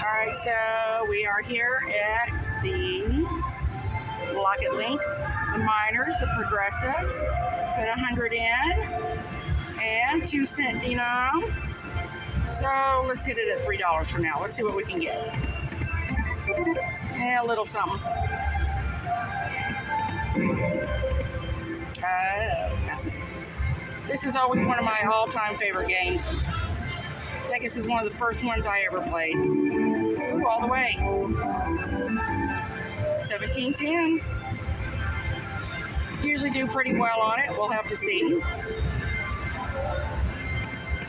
Alright, so we are here at the Locket Link, the miners, the progressives. Put 100 in and 2-cent denom. So let's hit it at $3 for now. Let's see what we can get. Yeah, a little something. Nothing. This is always one of my all-time favorite games. I think this is one of the first ones I ever played. Ooh, all the way. 1710. Usually do pretty well on it. We'll have to see.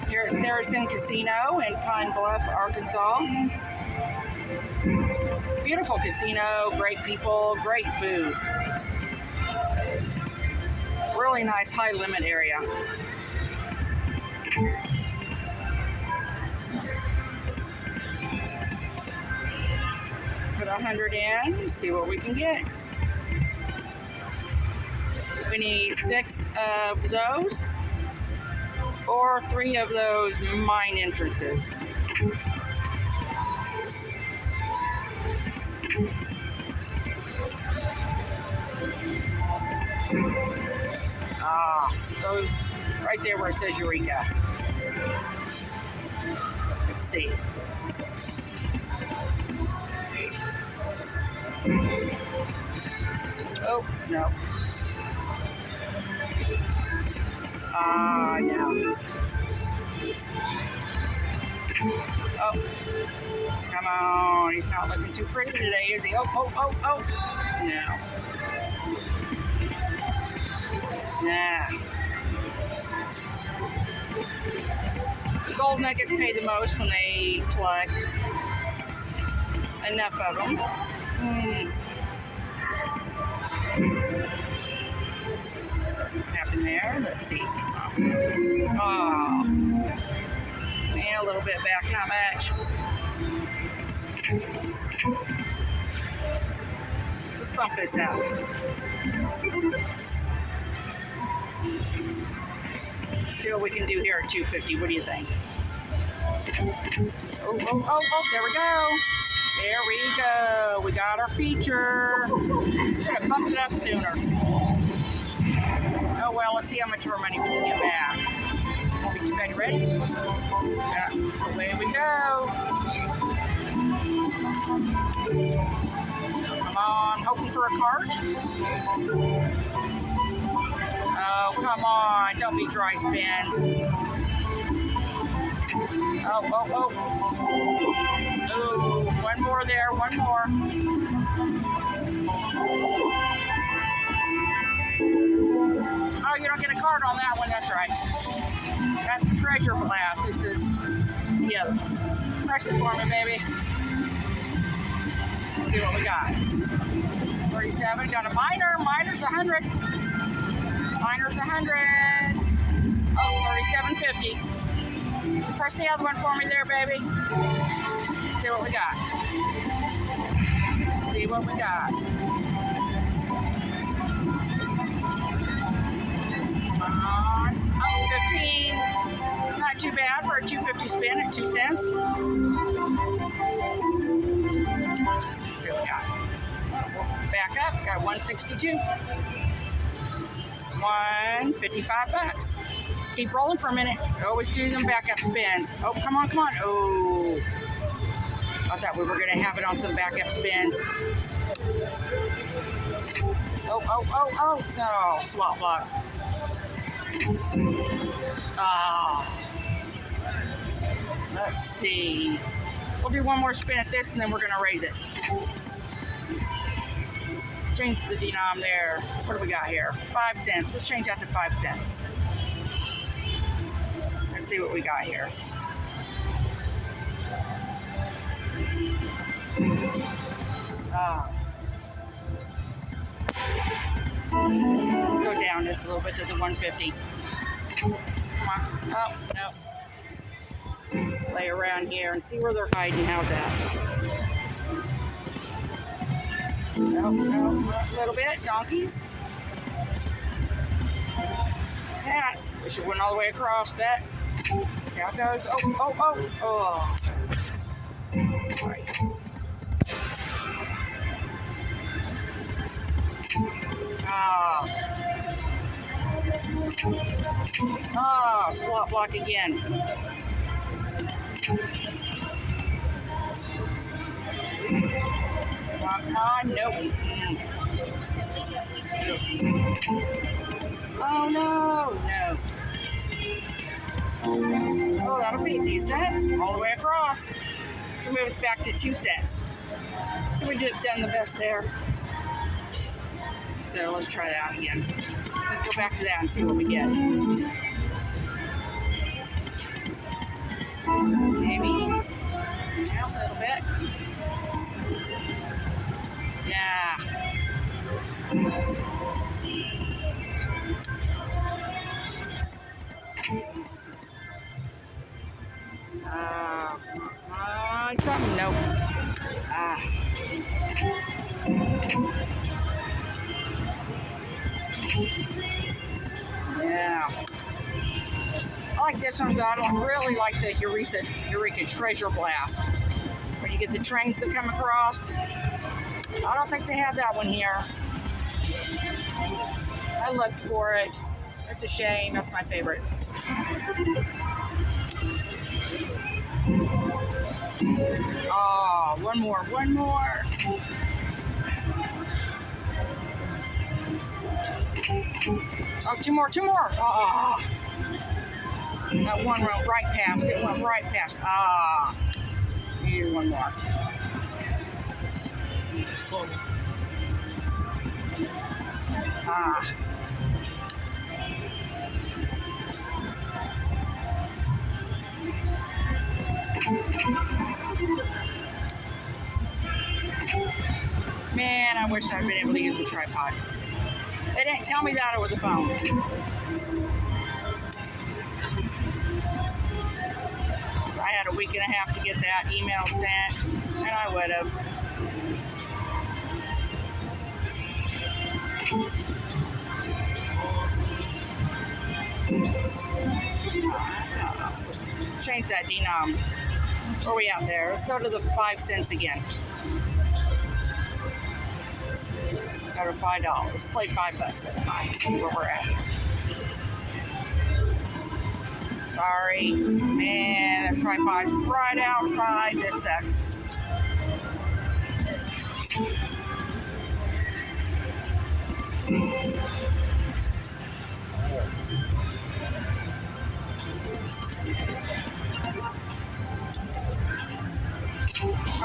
Here at Saracen Casino in Pine Bluff, Arkansas. Beautiful casino, great people, great food. Really nice high limit area. Put 100 in, see what we can get. We need 6 of those or 3 of those mine entrances. Those right there where it says Eureka. Let's see. Oh, no. No. Oh, come on. He's not looking too pretty today, is he? Oh. No. Nah. The gold nuggets pay the most when they collect enough of them. What happened there? Let's see. Oh. And a little bit back, not much. Let's bump this out. See what we can do here at 250. What do you think? Oh, there we go. There we go. We got our feature. Should have bumped it up sooner. Oh well, let's see how much more money we can get back. Won't be too bad. Ready? Yeah, away we go. Come on, hoping for a cart. Oh, come on. Don't be dry spins. Oh. Ooh, one more there, one more. Oh, you don't get a card on that one. That's right. That's the treasure blast. This is the other. Press it for me, baby. Let's see what we got. 37. Got a miner. Miner's 100. Miner's 100. Oh, 37.50. Press the other one for me there, baby. See what we got. See what we got. Come on. Oh, 15. Not too bad for a 250 spin at 2 cents. See what we got. Back up. Got 162. 155 bucks. Let's keep rolling for a minute. Always do them backup spins. Oh, come on. Oh, I thought we were going to have it on some backup spins. Oh. Oh, slot block. Let's see. We'll do one more spin at this and then we're going to raise it. Change the denom there. What do we got here? 5 cents. Let's change that to 5 cents. Let's see what we got here. Go down just a little bit to the 150. Come on. Oh, no. Lay around here and see where they're hiding. How's that? No, a little bit, donkeys. Cats. We should went all the way across, bet. See how it goes. Oh. right. Oh, slot block again. Nope. Oh, no. Oh, that'll be these sets all the way across. So move it back to 2 sets. So we just done the best there. So let's try that out again. Let's go back to that and see what we get. Maybe. Yeah, a little bit. Nah. Something. Nope. Yeah. I like this one, but I don't really like the Eureka Treasure Blast. When you get the trains that come across. I don't think they have that one here. I looked for it. It's a shame. That's my favorite. Oh, one more. Oh, two more. Oh. That one went right past. It went right past. Need one more. Man, I wish I'd been able to use the tripod. They didn't tell me that over the phone. I had a week and a half to get that email sent, and I would have. Change that denom. Where are we out there? Let's go to the 5 cents again. Go to $5. Let's play $5 at a time. See where we're at. Sorry. Man, the tripod's right outside. This sucks.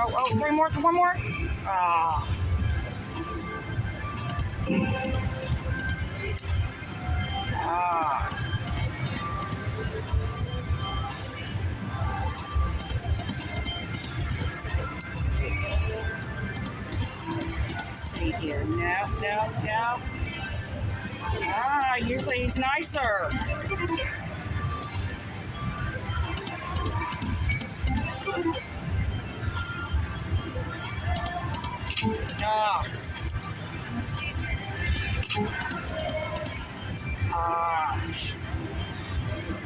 Oh, 3 more, 1 more. Let's see here. No. Usually he's nicer.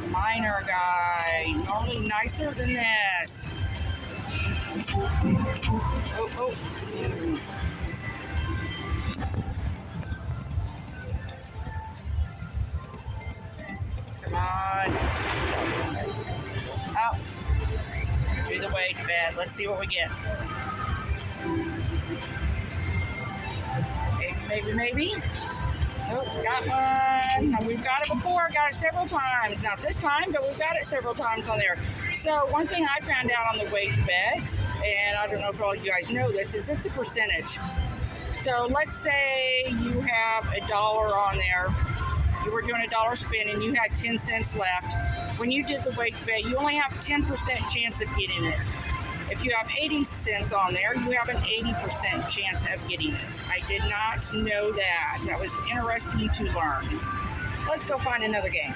Minor guy. Normally nicer than this. Oh. Come on. Oh. Do the wage bet. Let's see what we get. Maybe. Nope, got one. Now, we've got it before, got it several times. Not this time, but we've got it several times on there. So one thing I found out on the wage bet, and I don't know if all you guys know this, is it's a percentage. So let's say you have $1 on there. You were doing $1 spin and you had 10 cents left. When you did the wage bet, you only have 10% chance of getting it. If you have 80 cents on there, you have an 80% chance of getting it. I did not know that. That was interesting to learn. Let's go find another game.